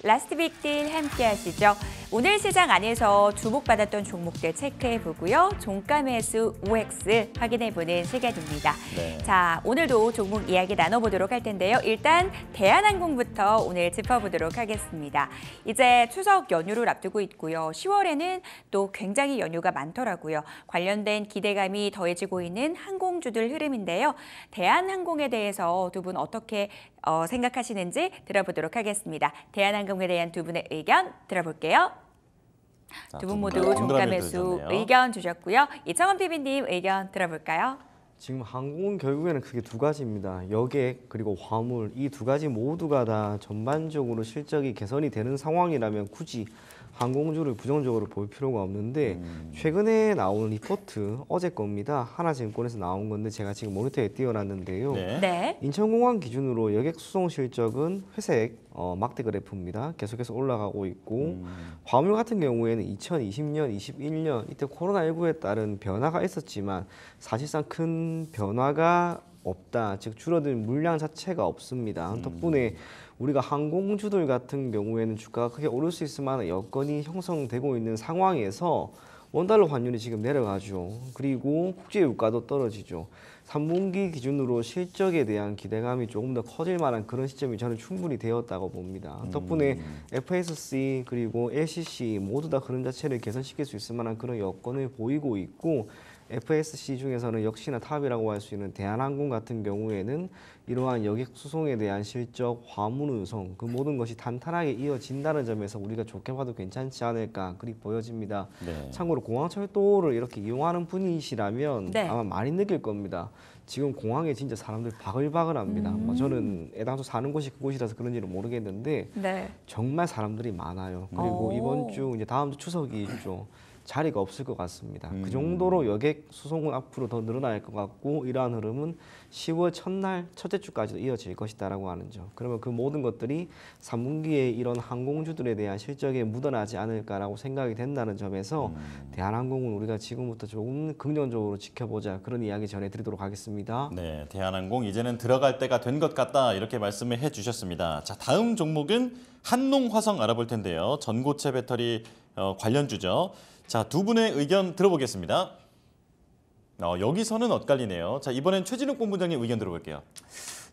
라스트 빅딜 함께 하시죠. 오늘 시장 안에서 주목받았던 종목들 체크해보고요. 종가 매수 OX 확인해보는 시간입니다. 네. 자, 오늘도 종목 이야기 나눠보도록 할 텐데요. 일단 대한항공부터 오늘 짚어보도록 하겠습니다. 이제 추석 연휴를 앞두고 있고요. 10월에는 또 굉장히 연휴가 많더라고요. 관련된 기대감이 더해지고 있는 항공주들 흐름인데요. 대한항공에 대해서 두 분 어떻게 생각하시는지 들어보도록 하겠습니다. 대한항공에 대한 두 분의 의견 들어볼게요. 두 분 모두 종가 매수 의견 주셨고요. 이창원 PB님 의견 들어볼까요? 지금 항공은 결국에는 크게 두 가지입니다. 여객 그리고 화물 이 두 가지 모두가 다 전반적으로 실적이 개선이 되는 상황이라면 굳이 항공주를 부정적으로 볼 필요가 없는데 최근에 나온 리포트 어제 겁니다. 하나증권에서 나온 건데 제가 지금 모니터에 띄워놨는데요. 네. 인천공항 기준으로 여객 수송 실적은 회색 막대 그래프입니다. 계속해서 올라가고 있고 화물 같은 경우에는 2020년, 21년 이때 코로나19에 따른 변화가 있었지만 사실상 큰 변화가 없다. 즉 줄어든 물량 자체가 없습니다. 덕분에 우리가 항공주들 같은 경우에는 주가가 크게 오를 수 있을 만한 여건이 형성되고 있는 상황에서 원달러 환율이 지금 내려가죠. 그리고 국제 유가도 떨어지죠. 3분기 기준으로 실적에 대한 기대감이 조금 더 커질 만한 그런 시점이 저는 충분히 되었다고 봅니다. 덕분에 FSC 그리고 LCC 모두 다 흐름 자체를 개선시킬 수 있을 만한 그런 여건을 보이고 있고 FSC 중에서는 역시나 탑이라고 할 수 있는 대한항공 같은 경우에는 이러한 여객 수송에 대한 실적, 화물 운송 그 모든 것이 탄탄하게 이어진다는 점에서 우리가 좋게 봐도 괜찮지 않을까 그리 보여집니다. 네. 참고로 공항철도를 이렇게 이용하는 분이시라면 네. 아마 많이 느낄 겁니다. 지금 공항에 진짜 사람들 바글바글합니다. 뭐 저는 애당초 사는 곳이 그곳이라서 그런지는 모르겠는데 네. 정말 사람들이 많아요. 그리고 이번 주 이제 다음 주 추석이 있죠. 자리가 없을 것 같습니다. 그 정도로 여객 수송은 앞으로 더 늘어날 것 같고 이러한 흐름은 10월 첫날 첫째 주까지도 이어질 것이다라고 하는 점. 그러면 그 모든 것들이 3분기에 이런 항공주들에 대한 실적에 묻어나지 않을까라고 생각이 된다는 점에서 대한항공은 우리가 지금부터 조금 긍정적으로 지켜보자 그런 이야기 전해드리도록 하겠습니다. 네, 대한항공 이제는 들어갈 때가 된 것 같다 이렇게 말씀을 해주셨습니다. 자, 다음 종목은 한농화성 알아볼 텐데요. 전고체 배터리 관련주죠. 자, 두 분의 의견 들어보겠습니다. 여기서는 엇갈리네요. 자, 이번엔 최진욱 본부장님 의견 들어볼게요.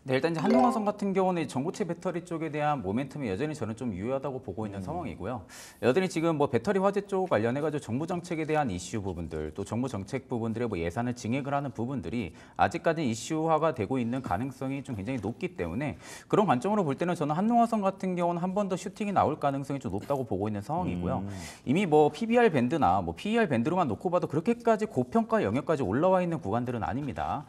네, 일단 이제 한농화성 같은 경우는 전고체 배터리 쪽에 대한 모멘텀이 여전히 저는 좀 유효하다고 보고 있는 상황이고요. 여전히 지금 뭐 배터리 화재 쪽 관련해가지고 정부 정책에 대한 이슈 부분들, 또 정부 정책 부분들의 뭐 예산을 증액을 하는 부분들이 아직까지 이슈화가 되고 있는 가능성이 좀 굉장히 높기 때문에 그런 관점으로 볼 때는 저는 한농화성 같은 경우는 한 번 더 슈팅이 나올 가능성이 좀 높다고 보고 있는 상황이고요. 이미 뭐 PBR 밴드나 뭐 PER 밴드로만 놓고 봐도 그렇게까지 고평가 영역까지 올라와 있는 구간들은 아닙니다.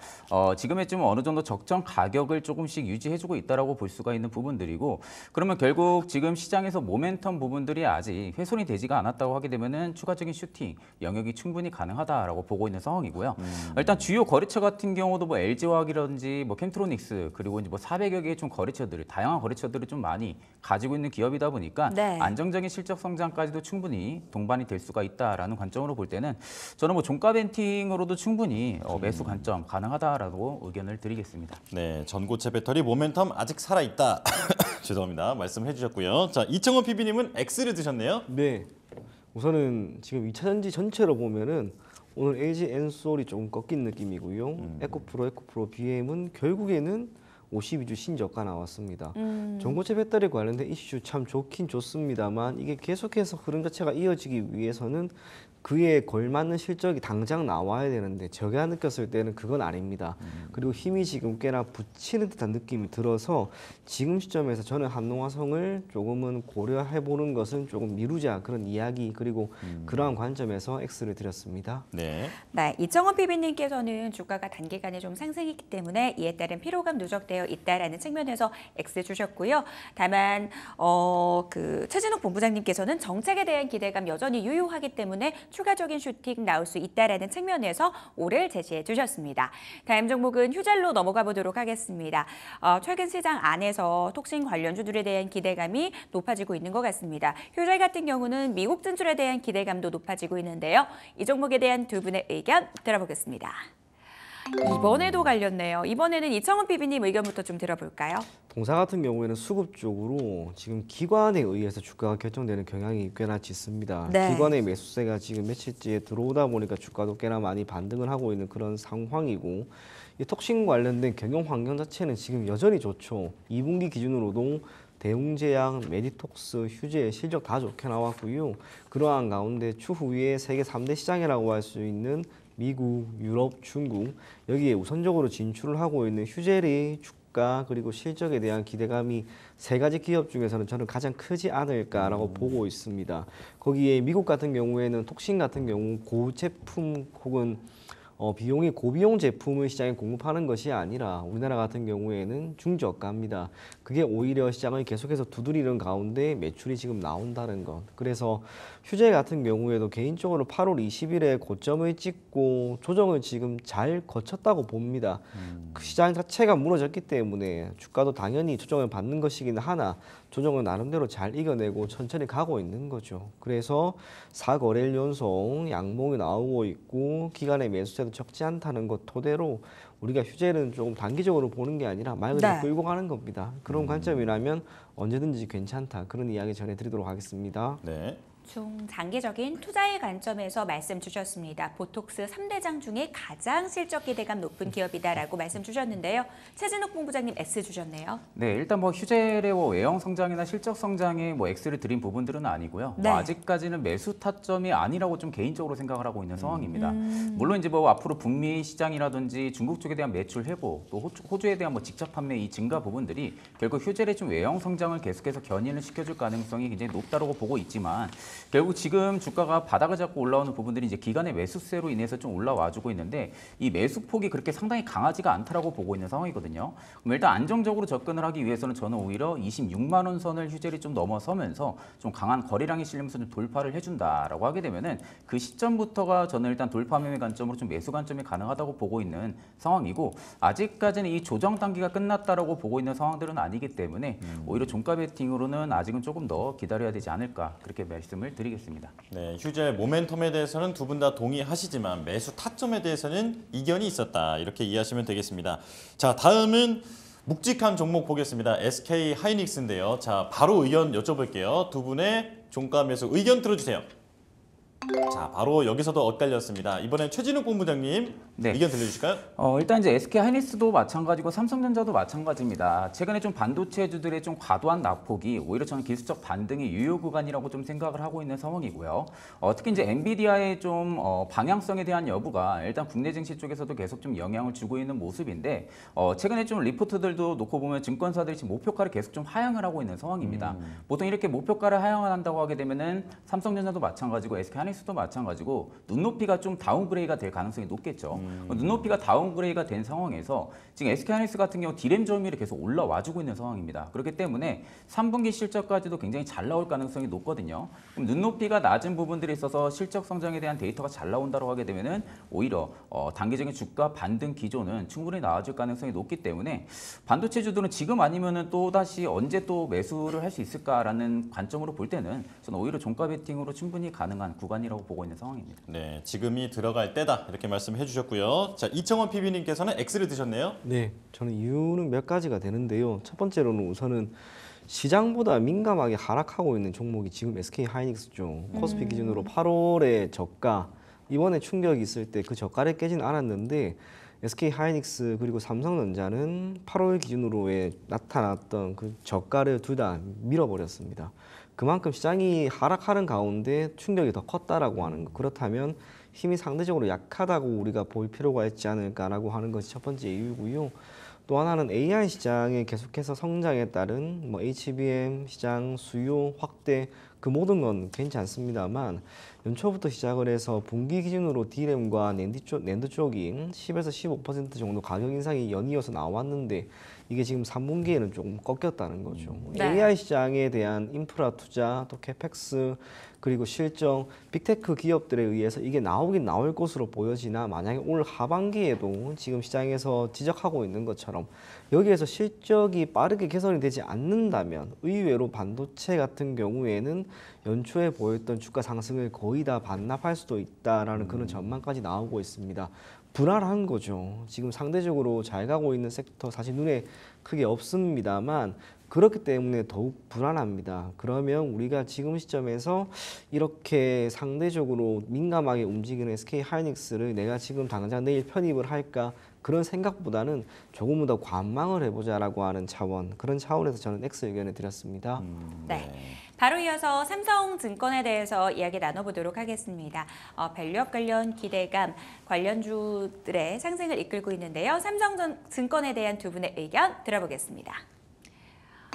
지금의 좀 어느 정도 적정 가격을 조금씩 유지해주고 있다라고 볼 수가 있는 부분들이고 그러면 결국 지금 시장에서 모멘텀 부분들이 아직 훼손이 되지가 않았다고 하게 되면은 추가적인 슈팅 영역이 충분히 가능하다라고 보고 있는 상황이고요. 일단 주요 거래처 같은 경우도 뭐 LG화학이라든지 뭐 캠트로닉스 그리고 이제 뭐 400여 개의 좀 거래처들 다양한 거래처들을 좀 많이 가지고 있는 기업이다 보니까 네. 안정적인 실적 성장까지도 충분히 동반이 될 수가 있다라는 관점으로 볼 때는 저는 뭐 종가 벤팅으로도 충분히 매수 관점 가능하다라고 의견을 드리겠습니다. 네, 전고체 배터리 모멘텀 아직 살아있다. 죄송합니다. 말씀해 주셨고요. 자, 이창원 PB님은 X를 드셨네요. 네. 우선은 지금 2차전지 전체로 보면은 오늘 LG 엔솔이 조금 꺾인 느낌이고요. 에코프로 BM은 결국에는 52주 신저가 나왔습니다. 전고체 배터리 관련된 이슈 참 좋긴 좋습니다만 이게 계속해서 흐름 자체가 이어지기 위해서는 그에 걸맞는 실적이 당장 나와야 되는데 제가 느꼈을 때는 그건 아닙니다. 그리고 힘이 지금 꽤나 붙이는 듯한 느낌이 들어서 지금 시점에서 저는 한농화성을 조금은 고려해보는 것은 조금 미루자 그런 이야기 그리고 그러한 관점에서 X를 드렸습니다. 네. 네, 이창원 PB님께서는 주가가 단기간에 좀 상승했기 때문에 이에 따른 피로감 누적되어 있다라는 측면에서 X 주셨고요. 다만 그 최진욱 본부장님께서는 정책에 대한 기대감 여전히 유효하기 때문에 추가적인 슈팅 나올 수 있다라는 측면에서 O를 제시해 주셨습니다. 다음 종목은 휴젤로 넘어가 보도록 하겠습니다. 최근 시장 안에서 톡신 관련주들에 대한 기대감이 높아지고 있는 것 같습니다. 휴젤 같은 경우는 미국 진출에 대한 기대감도 높아지고 있는데요. 이 종목에 대한 두 분의 의견 들어보겠습니다. 이번에도 갈렸네요. 이번에는 이청훈 PB님 의견부터 좀 들어볼까요? 동사 같은 경우에는 수급 쪽으로 지금 기관에 의해서 주가가 결정되는 경향이 꽤나 짙습니다. 네. 기관의 매수세가 지금 며칠째 들어오다 보니까 주가도 꽤나 많이 반등을 하고 있는 그런 상황이고 이 톡신 관련된 경영 환경 자체는 지금 여전히 좋죠. 2분기 기준으로도 대웅제약, 메디톡스, 휴재 실적 다 좋게 나왔고요. 그러한 가운데 추후에 세계 3대 시장이라고 할 수 있는 미국, 유럽, 중국 여기에 우선적으로 진출을 하고 있는 휴젤의 주가 그리고 실적에 대한 기대감이 세 가지 기업 중에서는 저는 가장 크지 않을까라고 보고 있습니다. 거기에 미국 같은 경우에는 톡신 같은 경우 고제품 혹은 비용이 고비용 제품을 시장에 공급하는 것이 아니라 우리나라 같은 경우에는 중저가입니다. 그게 오히려 시장을 계속해서 두드리는 가운데 매출이 지금 나온다는 것. 그래서 휴재 같은 경우에도 개인적으로 8월 20일에 고점을 찍고 조정을 지금 잘 거쳤다고 봅니다. 그 시장 자체가 무너졌기 때문에 주가도 당연히 조정을 받는 것이긴 하나 조정을 나름대로 잘 이겨내고 천천히 가고 있는 거죠. 그래서 4거래일 연속 양봉이 나오고 있고 기간의 매수세도 적지 않다는 것 토대로 우리가 휴재는 조금 단기적으로 보는 게 아니라 말 그대로 네. 끌고 가는 겁니다. 그런 관점이라면 언제든지 괜찮다. 그런 이야기 전해드리도록 하겠습니다. 네. 중장기적인 투자의 관점에서 말씀 주셨습니다. 보톡스 3대장 중에 가장 실적 기대감 높은 기업이다라고 말씀 주셨는데요. 최진욱 본부장님 S 주셨네요. 네, 일단 뭐 휴재의 외형 성장이나 실적 성장에 뭐 X를 드린 부분들은 아니고요. 네. 뭐 아직까지는 매수 타점이 아니라고 좀 개인적으로 생각을 하고 있는 상황입니다. 물론 이제 뭐 앞으로 북미 시장이라든지 중국 쪽에 대한 매출 회복, 또 호주에 대한 뭐 직접 판매 이 증가 부분들이 결국 휴재의 좀 외형 성장을 계속해서 견인을 시켜줄 가능성이 굉장히 높다고 보고 있지만 결국 지금 주가가 바닥을 잡고 올라오는 부분들이 이제 기간의 매수세로 인해서 좀 올라와주고 있는데 이 매수폭이 그렇게 상당히 강하지가 않다라고 보고 있는 상황이거든요. 그럼 일단 안정적으로 접근을 하기 위해서는 저는 오히려 26만 원 선을 휴재를 좀 넘어서면서 좀 강한 거래량이 실리면서 좀 돌파를 해준다라고 하게 되면은 그 시점부터가 저는 일단 돌파 매매 관점으로 좀 매수 관점이 가능하다고 보고 있는 상황이고 아직까지는 이 조정 단계가 끝났다라고 보고 있는 상황들은 아니기 때문에 오히려 종가 베팅으로는 아직은 조금 더 기다려야 되지 않을까 그렇게 말씀을 드리겠습니다. 네, 휴재 모멘텀에 대해서는 두 분 다 동의하시지만 매수 타점에 대해서는 이견이 있었다. 이렇게 이해하시면 되겠습니다. 자, 다음은 묵직한 종목 보겠습니다. SK 하이닉스인데요. 자, 바로 의견 여쭤볼게요. 두 분의 종가 매수 의견 들어주세요. 자, 바로 여기서도 엇갈렸습니다. 이번엔 최진욱 본부장님 네. 의견 들려주실까요? 일단 이제 SK 하이닉스도 마찬가지고 삼성전자도 마찬가지입니다. 최근에 좀 반도체주들의 좀 과도한 낙폭이 오히려 저는 기술적 반등의 유효 구간이라고 좀 생각을 하고 있는 상황이고요. 특히 이제 엔비디아의 좀 방향성에 대한 여부가 일단 국내 증시 쪽에서도 계속 좀 영향을 주고 있는 모습인데 최근에 좀 리포트들도 놓고 보면 증권사들이 지금 목표가를 계속 좀 하향을 하고 있는 상황입니다. 보통 이렇게 목표가를 하향한다고 하게 되면은 삼성전자도 마찬가지고 SK 하이닉스도 마찬가지고 눈높이가 좀 다운그레이가 될 가능성이 높겠죠. 눈높이가 다운그레이가 된 상황에서 지금 SK하이닉스 같은 경우 디램 점유율이 계속 올라와주고 있는 상황입니다. 그렇기 때문에 3분기 실적까지도 굉장히 잘 나올 가능성이 높거든요. 그럼 눈높이가 낮은 부분들이 있어서 실적 성장에 대한 데이터가 잘 나온다고 하게 되면은 오히려 단기적인 주가 반등 기조는 충분히 나와줄 가능성이 높기 때문에 반도체주들은 지금 아니면은 또 다시 언제 또 매수를 할 수 있을까라는 관점으로 볼 때는 저는 오히려 종가 베팅으로 충분히 가능한 구간이라고 보고 있는 상황입니다. 네, 지금이 들어갈 때다. 이렇게 말씀해 주셨고요. 자, 이청원 PB님께서는 X를 드셨네요. 네, 저는 이유는 몇 가지가 되는데요. 첫 번째로는 우선은 시장보다 민감하게 하락하고 있는 종목이 지금 SK 하이닉스죠. 코스피 기준으로 8월에 저가, 이번에 충격이 있을 때 그 저가를 깨진 않았는데 SK 하이닉스 그리고 삼성전자는 8월 기준으로 나타났던 그 저가를 둘 다 밀어버렸습니다. 그만큼 시장이 하락하는 가운데 충격이 더 컸다라고 하는 것. 그렇다면 힘이 상대적으로 약하다고 우리가 볼 필요가 있지 않을까라고 하는 것이 첫 번째 이유고요. 또 하나는 AI 시장의 계속해서 성장에 따른 뭐 HBM 시장 수요 확대 그 모든 건 괜찮습니다만 연초부터 시작을 해서 분기 기준으로 D램과 낸드 쪽이 10에서 15% 정도 가격 인상이 연이어서 나왔는데 이게 지금 3분기에는 조금 꺾였다는 거죠. 네. AI 시장에 대한 인프라 투자 또 캐펙스 그리고 실적, 빅테크 기업들에 의해서 이게 나오긴 나올 것으로 보여지나 만약에 올 하반기에도 지금 시장에서 지적하고 있는 것처럼 여기에서 실적이 빠르게 개선이 되지 않는다면 의외로 반도체 같은 경우에는 연초에 보였던 주가 상승을 거의 다 반납할 수도 있다라는 그런 전망까지 나오고 있습니다. 불안한 거죠. 지금 상대적으로 잘 가고 있는 섹터 사실 눈에 크게 없습니다만 그렇기 때문에 더욱 불안합니다. 그러면 우리가 지금 시점에서 이렇게 상대적으로 민감하게 움직이는 SK 하이닉스를 내가 지금 당장 내일 편입을 할까 그런 생각보다는 조금 더 관망을 해보자라고 하는 차원, 그런 차원에서 저는 X 의견을 드렸습니다. 네. 바로 이어서 삼성증권에 대해서 이야기 나눠보도록 하겠습니다. 밸류업 관련 기대감, 관련주들의 상승을 이끌고 있는데요. 삼성증권에 대한 두 분의 의견 들어보겠습니다.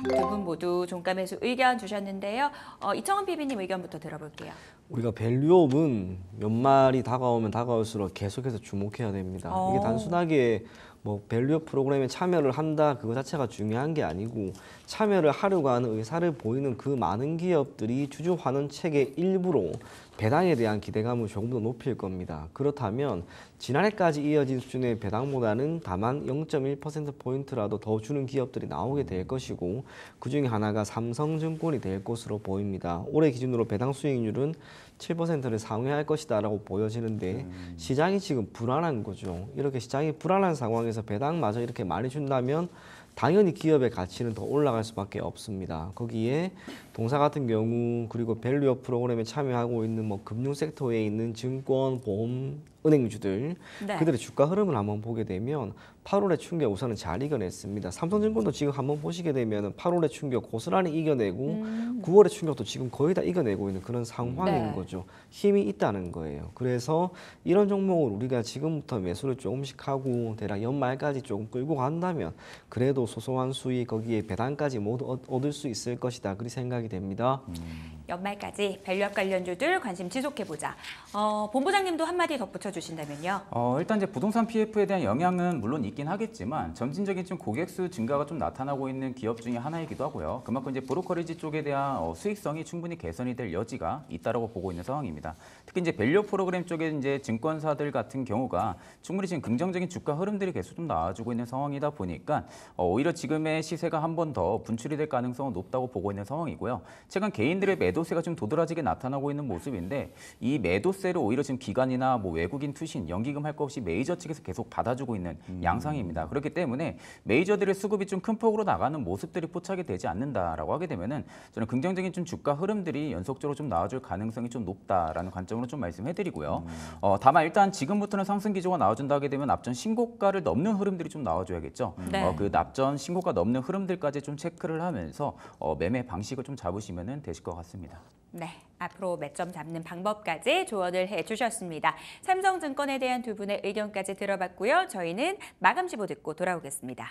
두 분 모두 종가 매수 의견 주셨는데요. 이청훈 PB님 의견부터 들어볼게요. 우리가 밸류업은 연말이 다가오면 다가올수록 계속해서 주목해야 됩니다. 이게 단순하게 뭐 밸류업 프로그램에 참여를 한다 그거 자체가 중요한 게 아니고 참여를 하려고 하는 의사를 보이는 그 많은 기업들이 주주 환원책의 일부로 배당에 대한 기대감을 조금 더 높일 겁니다. 그렇다면 지난해까지 이어진 수준의 배당보다는 다만 0.1%포인트라도 더 주는 기업들이 나오게 될 것이고 그중에 하나가 삼성증권이 될 것으로 보입니다. 올해 기준으로 배당 수익률은 7%를 상회할 것이다 라고 보여지는데 시장이 지금 불안한 거죠. 이렇게 시장이 불안한 상황에서 배당마저 이렇게 많이 준다면 당연히 기업의 가치는 더 올라갈 수밖에 없습니다. 거기에 동사 같은 경우 그리고 밸류업 프로그램에 참여하고 있는 뭐 금융 섹터에 있는 증권, 보험, 은행주들 네. 그들의 주가 흐름을 한번 보게 되면 8월의 충격 우선은 잘 이겨냈습니다. 삼성증권도 지금 한번 보시게 되면 8월의 충격 고스란히 이겨내고 9월의 충격도 지금 거의 다 이겨내고 있는 그런 상황인 네. 거죠. 힘이 있다는 거예요. 그래서 이런 종목을 우리가 지금부터 매수를 조금씩 하고 대략 연말까지 조금 끌고 간다면 그래도 소소한 수익 거기에 배당까지 모두 얻을 수 있을 것이다. 그리 생각이 됩니다. 연말까지 밸류업 관련주들 관심 지속해보자. 본부장님도 한마디 덧붙여 주신다면요. 일단 이제 부동산 PF에 대한 영향은 물론 있긴 하겠지만 점진적인 좀 고객수 증가가 좀 나타나고 있는 기업 중에 하나이기도 하고요. 그만큼 이제 브로커리지 쪽에 대한 수익성이 충분히 개선이 될 여지가 있다라고 보고 있는 상황입니다. 특히 이제 밸류업 프로그램 쪽에 이제 증권사들 같은 경우가 충분히 지금 긍정적인 주가 흐름들이 계속 좀 나와주고 있는 상황이다 보니까 오히려 지금의 시세가 한 번 더 분출이 될 가능성은 높다고 보고 있는 상황이고요. 최근 개인들의 매도세가 좀 도드라지게 나타나고 있는 모습인데 이 매도세를 오히려 지금 기관이나 뭐 외국인 투신, 연기금 할 것 없이 메이저 측에서 계속 받아주고 있는 양상입니다. 그렇기 때문에 메이저들의 수급이 좀 큰 폭으로 나가는 모습들이 포착이 되지 않는다라고 하게 되면은 저는 긍정적인 좀 주가 흐름들이 연속적으로 좀 나와줄 가능성이 좀 높다라는 관점으로 좀 말씀해드리고요. 다만 일단 지금부터는 상승 기조가 나와준다 하게 되면 앞전 신고가를 넘는 흐름들이 좀 나와줘야겠죠. 네. 그 앞전 신고가 넘는 흐름들까지 좀 체크를 하면서 매매 방식을 좀 잡으시면 되실 것 같습니다. 네, 앞으로 매점 잡는 방법까지 조언을 해주셨습니다. 삼성증권에 대한 두 분의 의견까지 들어봤고요. 저희는 마감 지보 듣고 돌아오겠습니다.